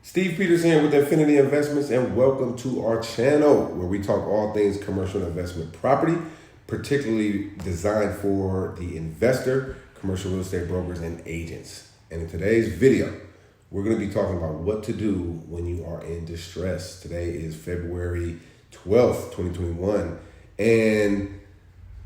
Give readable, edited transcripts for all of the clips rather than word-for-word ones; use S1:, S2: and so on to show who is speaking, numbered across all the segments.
S1: Steve Peterson here with Infinity Investments, and welcome to our channel where we talk all things commercial investment property, particularly designed for the investor, commercial real estate brokers, and agents. And in today's video, we're going to be talking about what to do when you are in distress. Today is February 12th, 2021, and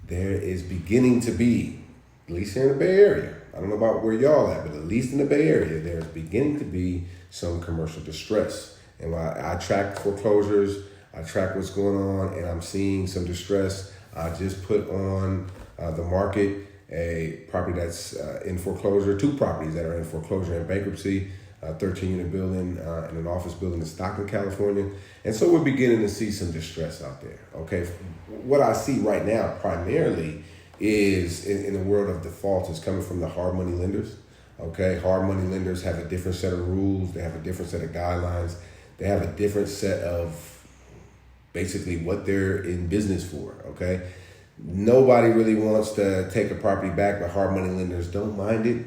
S1: there is beginning to be, at least here in the Bay Area, I don't know about where y'all at, but at least in the Bay Area, there's beginning to be some commercial distress. And while I track foreclosures, I track what's going on, and I'm seeing some distress. I just put on the market a property that's in foreclosure, two properties that are in foreclosure and bankruptcy, a 13-unit building and an office building in Stockton, California. And so we're beginning to see some distress out there, okay? What I see right now primarily is in the world of defaults is coming from the hard money lenders. Okay, hard money lenders have a different set of rules. They have a different set of guidelines. They have a different set of basically what they're in business for. Okay, nobody really wants to take a property back, but hard money lenders don't mind it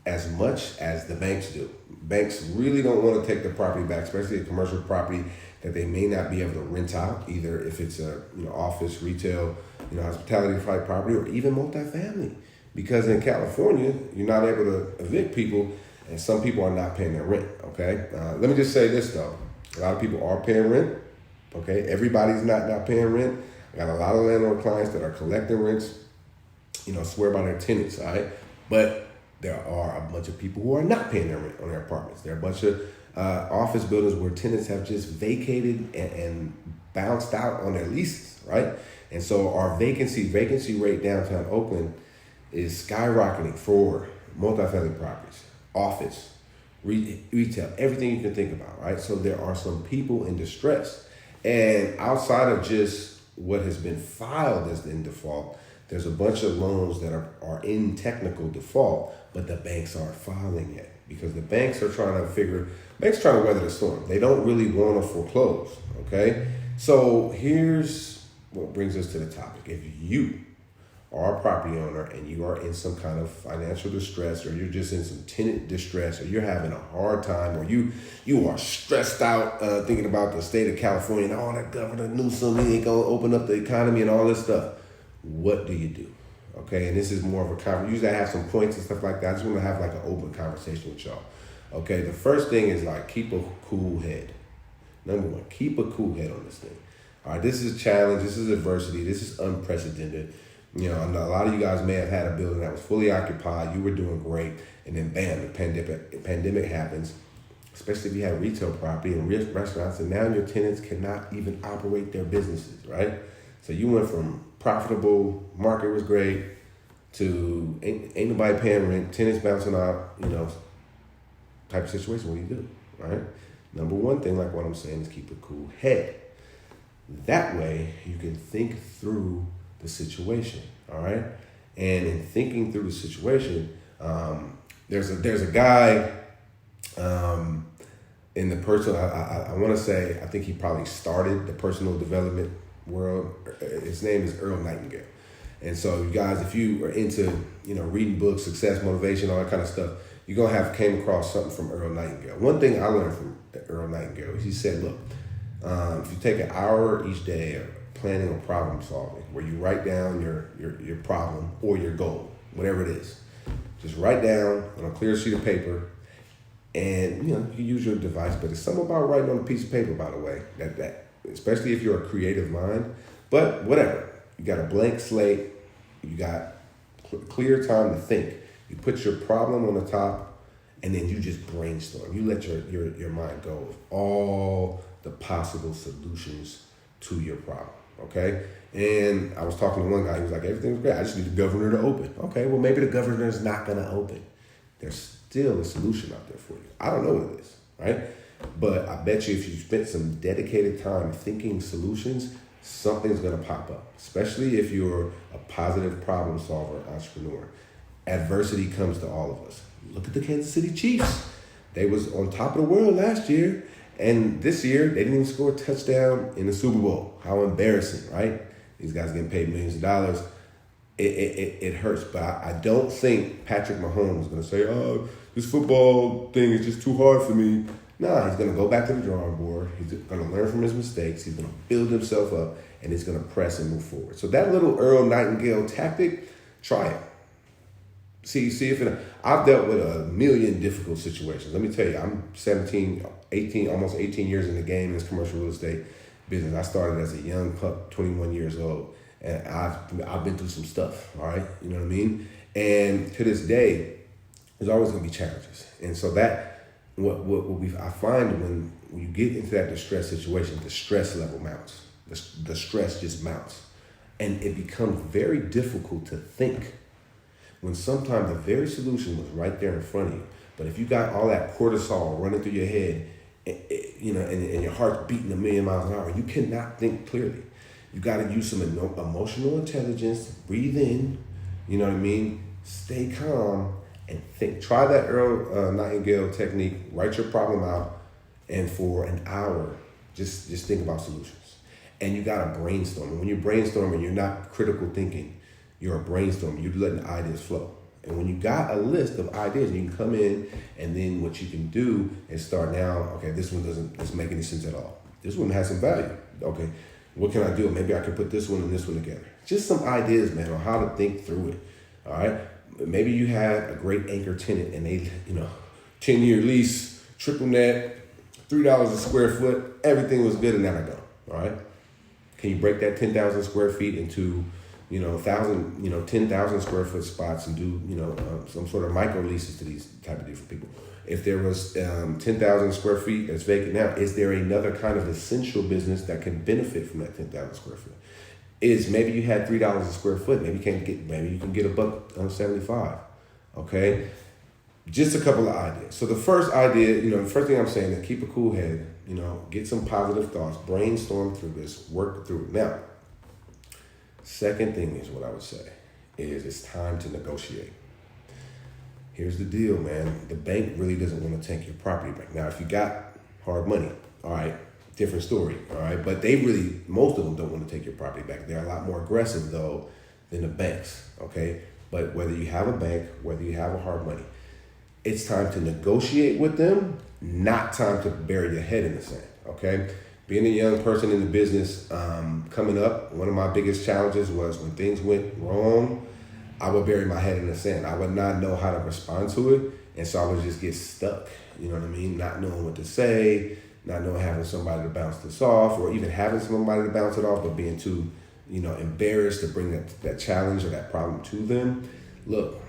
S1: as much as the banks do. Banks really don't want to take the property back, especially a commercial property that they may not be able to rent out, either if it's a office, retail, hospitality type property, or even multifamily. Because in California, you're not able to evict people, and some people are not paying their rent, okay? Let me just say this, though. A lot of people are paying rent, okay? Everybody's not paying rent. I got a lot of landlord clients that are collecting rents, swear by their tenants, all right? But there are a bunch of people who are not paying their rent on their apartments. There are a bunch of office buildings where tenants have just vacated and bounced out on their leases, right? And so our vacancy rate downtown Oakland is skyrocketing for multifamily properties, office, retail, everything you can think about, right? So there are some people in distress. And outside of just what has been filed as in default, there's a bunch of loans that are in technical default, but the banks aren't filing yet because the banks are trying to weather the storm. They don't really want to foreclose, okay? So here's what brings us to the topic. If you are a property owner and you are in some kind of financial distress, or you're just in some tenant distress, or you're having a hard time, or you are stressed out thinking about the state of California and all that Governor Newsom, he ain't gonna open up the economy and all this stuff, what do you do? Okay, and this is more of a conversation. Usually I have some points and stuff like that. I just want to have like an open conversation with y'all. Okay, the first thing is like keep a cool head. Number one, keep a cool head on this thing. All right, this is a challenge. This is adversity. This is unprecedented. I know a lot of you guys may have had a building that was fully occupied. You were doing great, and then bam, the pandemic happens. Especially if you have retail property and restaurants, and now your tenants cannot even operate their businesses, right? So you went from profitable, market was great, to ain't nobody paying rent, tenants bouncing out, type of situation. What do you do, right? Number one thing, like what I'm saying, is keep a cool head. That way, you can think through the situation, all right? And in thinking through the situation, there's a guy in the personal, I want to say, I think he probably started the personal development world. His name is Earl Nightingale. And so you guys, if you are into, reading books, success, motivation, all that kind of stuff, you're going to have came across something from Earl Nightingale. One thing I learned from Earl Nightingale is he said, look, if you take an hour each day of planning or problem solving, where you write down your problem or your goal, whatever it is, just write down on a clear sheet of paper, and you can use your device, but it's something about writing on a piece of paper, by the way, that especially if you're a creative mind, but whatever, you got a blank slate, you got clear time to think, you put your problem on the top, and then you just brainstorm. You let your mind go with all the possible solutions to your problem. Okay, and I was talking to one guy. He was like, "Everything's great. I just need the governor to open." Okay, well maybe the governor's not going to open. There's still a solution out there for you. I don't know what it is, right? But I bet you if you spent some dedicated time thinking solutions, something's going to pop up. Especially if you're a positive problem solver, entrepreneur. Adversity comes to all of us. Look at the Kansas City Chiefs. They was on top of the world last year. And this year, they didn't even score a touchdown in the Super Bowl. How embarrassing, right? These guys getting paid millions of dollars. It hurts. But I don't think Patrick Mahomes is going to say, oh, this football thing is just too hard for me. No, he's going to go back to the drawing board. He's going to learn from his mistakes. He's going to build himself up, and he's going to press and move forward. So that little Earl Nightingale tactic, try it. See if I've dealt with a million difficult situations. Let me tell you, I'm 17, 18, almost 18 years in the game in this commercial real estate business. I started as a young pup, 21 years old, and I've been through some stuff, all right? You know what I mean? And to this day, there's always going to be challenges. And so that, I find when you get into that distress situation, the stress level mounts. The stress just mounts. And it becomes very difficult to think when sometimes the very solution was right there in front of you. But if you got all that cortisol running through your head, and your heart's beating a million miles an hour, you cannot think clearly. You got to use some emotional intelligence, breathe in, you know what I mean? Stay calm and think. Try that Earl Nightingale technique, write your problem out, and for an hour, just think about solutions. And you got to brainstorm. And when you're brainstorming, you're not critical thinking. You're a brainstormer. You're letting ideas flow. And when you got a list of ideas, you can come in, and then what you can do is start now, okay, this one doesn't make any sense at all. This one has some value. Okay, what can I do? Maybe I can put this one and this one together. Just some ideas, man, on how to think through it. All right? Maybe you had a great anchor tenant and they, 10-year lease, triple net, $3 a square foot, everything was good, and now I go. All right? Can you break that 10,000 square feet into 10,000 square foot spots and do, some sort of micro leases to these type of different people? If there was 10,000 square feet that's vacant now, is there another kind of essential business that can benefit from that 10,000 square foot? Is maybe you had $3 a square foot, maybe you can get $1.75. Okay, just a couple of ideas. So the first idea, the first thing I'm saying is keep a cool head. Get some positive thoughts, brainstorm through this, work through it. Now, second thing is what I would say is it's time to negotiate. Here's the deal, man. The bank really doesn't want to take your property back. Now, if you got hard money, all right, different story, all right? But most of them don't want to take your property back. They're a lot more aggressive, though, than the banks, okay? But whether you have a bank, whether you have a hard money, it's time to negotiate with them, not time to bury your head in the sand, okay? Being a young person in the business, coming up, one of my biggest challenges was when things went wrong, I would bury my head in the sand. I would not know how to respond to it, and so I would just get stuck, you know what I mean? Not knowing what to say, not knowing having somebody to bounce this off, or even having somebody to bounce it off, but being too, embarrassed to bring that challenge or that problem to them. Look,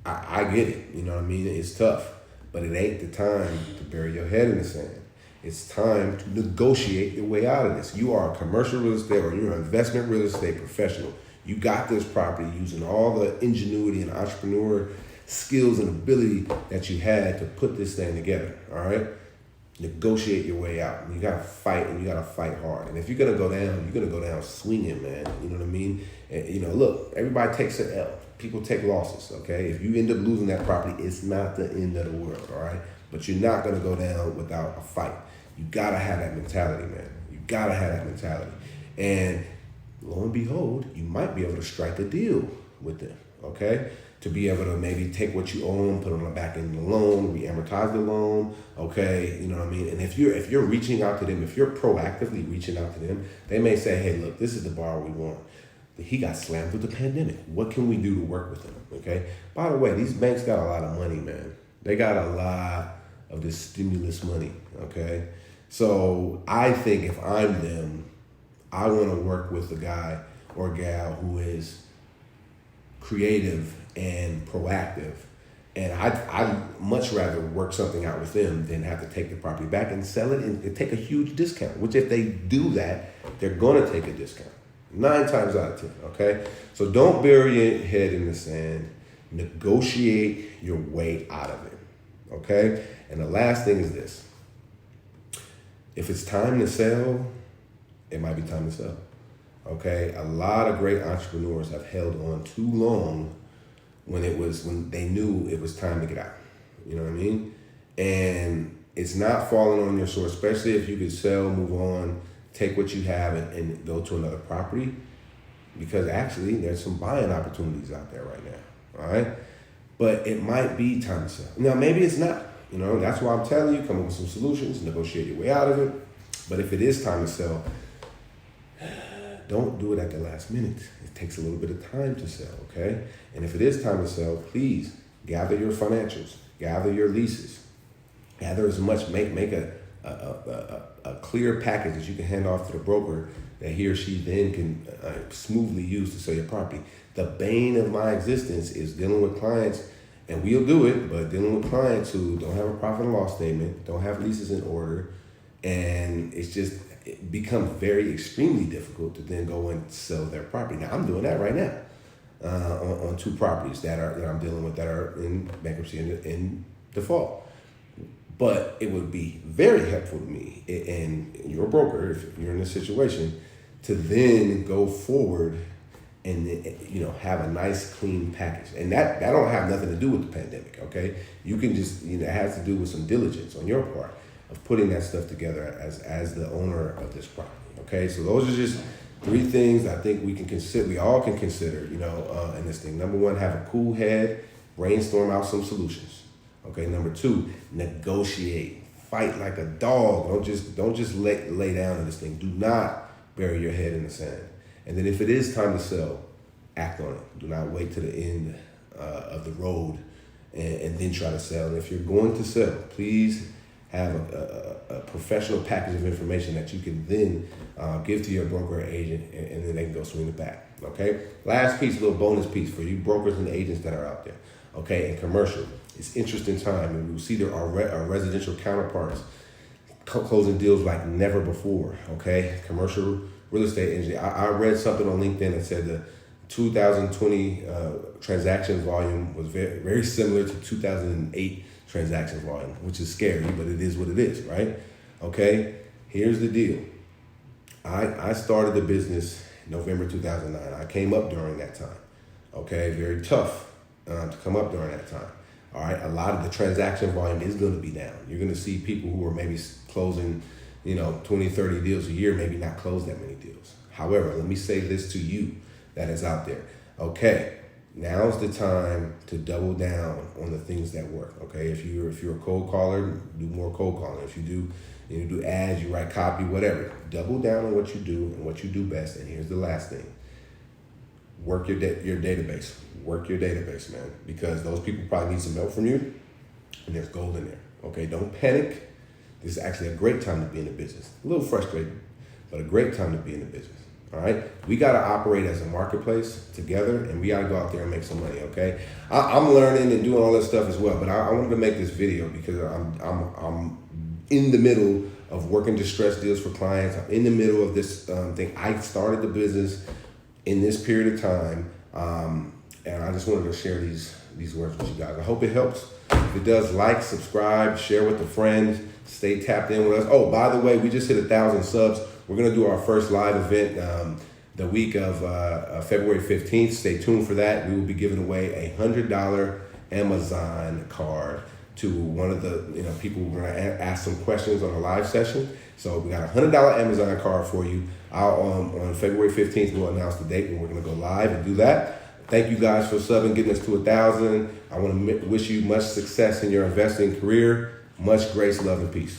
S1: I get it, you know what I mean? It's tough, but it ain't the time to bury your head in the sand. It's time to negotiate your way out of this. You are a commercial real estate or you're an investment real estate professional. You got this property using all the ingenuity and entrepreneur skills and ability that you had to put this thing together, all right? Negotiate your way out. You got to fight, and you got to fight hard. And if you're going to go down, you're going to go down swinging, man. You know what I mean? And, look, everybody takes an L. People take losses, okay? If you end up losing that property, it's not the end of the world, all right? But you're not going to go down without a fight. You got to have that mentality, man. You got to have that mentality. And lo and behold, you might be able to strike a deal with them, okay? To be able to maybe take what you own, put on the back end of the loan, re-amortize the loan, okay? You know what I mean? And if you're reaching out to them, if you're proactively reaching out to them, they may say, hey, look, this is the borrower we want. He got slammed through the pandemic. What can we do to work with him, okay? By the way, these banks got a lot of money, man. They got a lot of this stimulus money, okay? So I think if I'm them, I want to work with a guy or gal who is creative and proactive. And I'd much rather work something out with them than have to take the property back and sell it and take a huge discount, which if they do that, they're going to take a discount. 9 times out of 10, okay? So don't bury your head in the sand. Negotiate your way out of it, okay? And the last thing is this. If it's time to sell, it might be time to sell, okay? A lot of great entrepreneurs have held on too long when they knew it was time to get out. You know what I mean? And it's not falling on your sword, especially if you could sell, move on, take what you have and go to another property, because actually there's some buying opportunities out there right now, all right? But it might be time to sell. Now, maybe it's not. You know, that's why I'm telling you, come up with some solutions, negotiate your way out of it. But if it is time to sell, don't do it at the last minute. It takes a little bit of time to sell, okay? And if it is time to sell, please gather your financials, gather your leases, gather as much, make a clear package that you can hand off to the broker that he or she then can smoothly use to sell your property. The bane of my existence is dealing with clients, and we'll do it, but dealing with clients who don't have a profit and loss statement, don't have leases in order, and it becomes very extremely difficult to then go and sell their property. Now, I'm doing that right now on 2 properties that I'm dealing with that are in bankruptcy and in default. But it would be very helpful to me and your broker, if you're in this situation, to then go forward and have a nice clean package. And that don't have nothing to do with the pandemic, okay? You can just, it has to do with some diligence on your part of putting that stuff together as the owner of this property, okay? So those are just 3 things I think we all can consider, in this thing. Number 1, have a cool head, brainstorm out some solutions. Okay, number 2, negotiate, fight like a dog. Don't just lay down in this thing. Do not bury your head in the sand. And then if it is time to sell, act on it. Do not wait to the end of the road and then try to sell. And if you're going to sell, please have a professional package of information that you can then give to your broker or agent, and then they can go swing it back. Okay. Last piece, a little bonus piece for you brokers and agents that are out there. Okay, and commercial. It's interesting time, and we'll see there are residential counterparts closing deals like never before. Okay, commercial real estate industry. I read something on LinkedIn that said the 2020 transaction volume was very, very similar to 2008 transaction volume, which is scary, but it is what it is, right? Okay, here's the deal. I started the business in November 2009. I came up during that time. Okay, very tough to come up during that time. All right, a lot of the transaction volume is going to be down. You're going to see people who are maybe closing, 20, 30 deals a year, maybe not close that many deals. However, let me say this to you that is out there. Okay, now's the time to double down on the things that work. Okay, if you're a cold caller, do more cold calling. If you do ads, you write copy, whatever. Double down on what you do and what you do best. And here's the last thing. Work your database. Work your database, man, because those people probably need some help from you, and there's gold in there. Okay, don't panic. This is actually a great time to be in the business. A little frustrating, but a great time to be in the business. All right, we got to operate as a marketplace together, and we got to go out there and make some money. Okay, I'm learning and doing all this stuff as well, but I wanted to make this video because I'm in the middle of working distressed deals for clients. I'm in the middle of this thing. I started the business in this period of time, and I just wanted to share these words with you guys. I hope it helps. If it does, like, subscribe, share with a friend, stay tapped in with us. Oh, by the way, we just hit 1,000 subs. We're going to do our first live event the week of February 15th. Stay tuned for that. We will be giving away a $100 Amazon card to one of the people who are going to ask some questions on a live session. So we got a $100 Amazon card for you. On February 15th, we'll announce the date when we're going to go live and do that. Thank you guys for subbing, getting us to 1,000. I want to wish you much success in your investing career. Much grace, love, and peace.